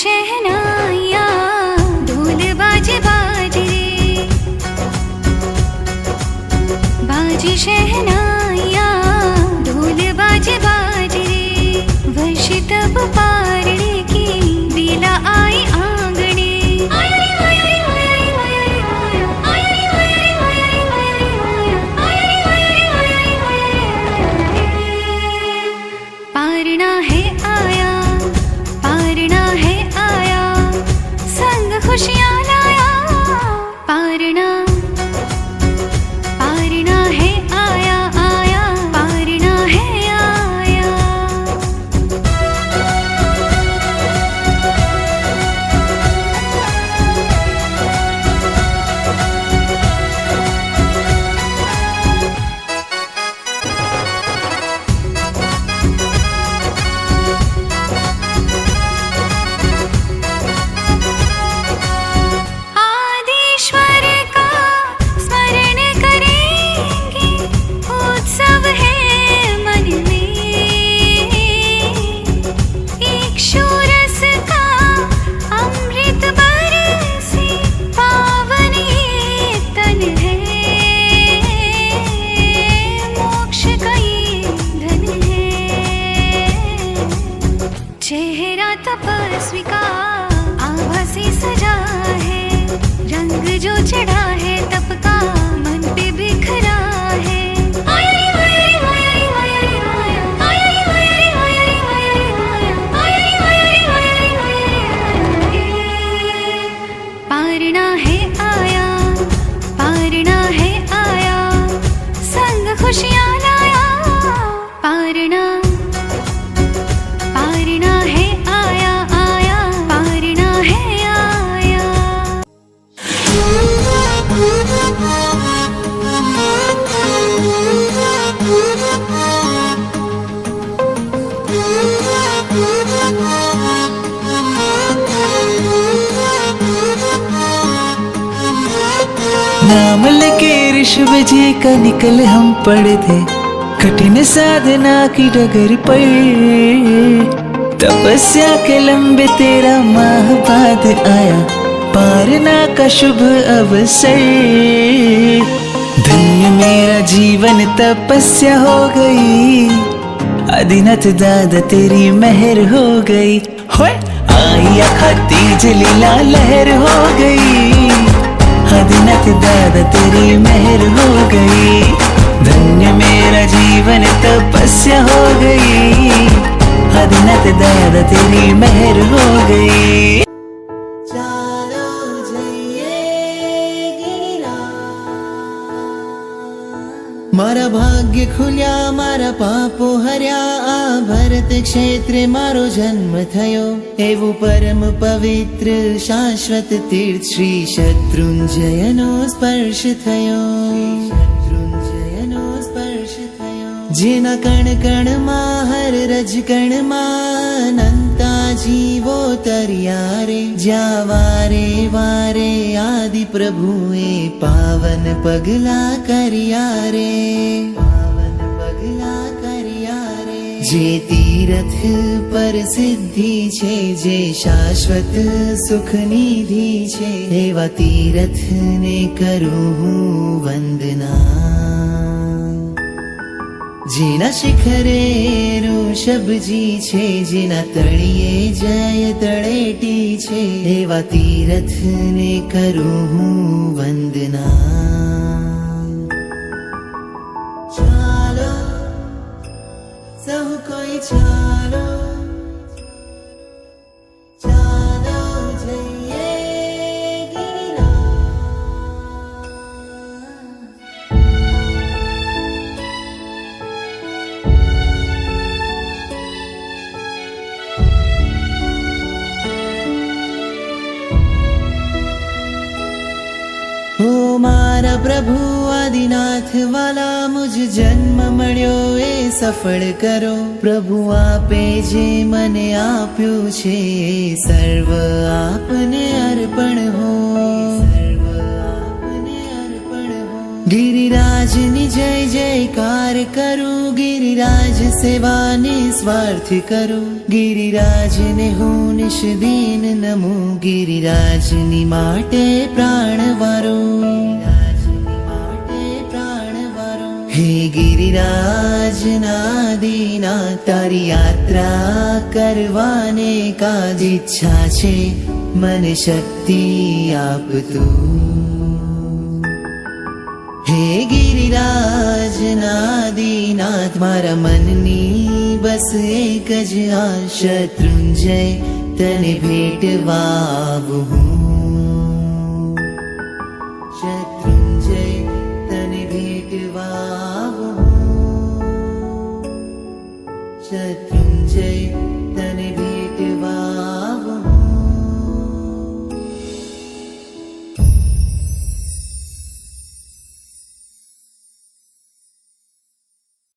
शहनाइया ढोल बाजे बाजे रे, बाजे शहनाइया ढोल बाजे बाजे रे। वर्ष तब पारणे की बेला आई आंगणे, पारणा है आया, पारणा है आया, संग खुशियाँ लाया। पारणा पारणा है आया आया, पारणा है आया। आदिश्वर का स्मरण करेंगे, उत्सव है मन में। इक्षुरस का अमृत बरसे, पावन ये तन है। मोक्ष का ये धन है। चेहरा तपस्वी का आभा से सजा है, रंग जो चढ़ा है तप का मन पे बिखरा है। पारणा है आया, पारणा है आया, संग खुशियाँ लाया। पारणा पारणा है आया आया, पारणा है आया। नाम लेके ऋषभ जी का निकले हम पड़े थे, कठिन साधना की डगर पर। तपस्या के लंबे 13 माह बाद आया पारणा का शुभ अवसर। धन्य मेरा जीवन तपस्या हो गई, आदिनाथ दादा तेरी मेहर हो गई। होए आई खाती जलीला लहर हो गई, आदिनाथ दादा तेरी मेहर हो गई। धन्य मेरा जीवन तपस्या हो गई, आदिनाथ दादा तेरी मेहर हो गई। मारा भाग्य खुल्या, मारा पापो हर्या, आ भरत क्षेत्रे मारो जन्म थयो। एवं परम पवित्र शाश्वत तीर्थ श्री शत्रुंजयनो स्पर्श थयो। शत्रुंजयनो स्पर्श थयो। जेना कण कण मां हर रज कण मां अनंता जीवो तर्या रे। ज्या वारे वारे आदि प्रभुए पावन पगला कर्या रे, पावन पगला कर्या रे। जे तीरथ पर सिद्धि छे, जे शाश्वत सुख निधि छे, एवा तीरथ ने करूं हूँ वंदना। जेना शिखरे ऋषभजी छे, जेना तळिये जय तळेटी छे, एवा तीरथ ने करूं हूँ वंदना। चालो सब कोई चालो, चालो जइए गिरिराज। ओ मारा प्रभु आदिनाथ वाला, मुझ जन्म मळ्यो ए सफल करो। प्रभु आपे जे मने आप्यो छे, सर्व आपने अर्पण हो। सर्व आपने अर्पण हो। गिरिराजनि जय जयकार करो, गिरिराज सेवा निस्वार्थ करो, गिरिराजने હું નિશ દિન નમો, गिरिराजनि માટે પ્રાણ વારો, हे गिरिराज नादीना तारी यात्रा करवाने का इच्छा छे, મને શક્તિ આપ તું। હે ગિરિરાજ નાદીનાથ મારા મનની બસ એક જ આ શત્રુંજય તને ભેટવા આવું હું, શત્રુંજય તને ભેટવા આવું હું, શત્રુંજય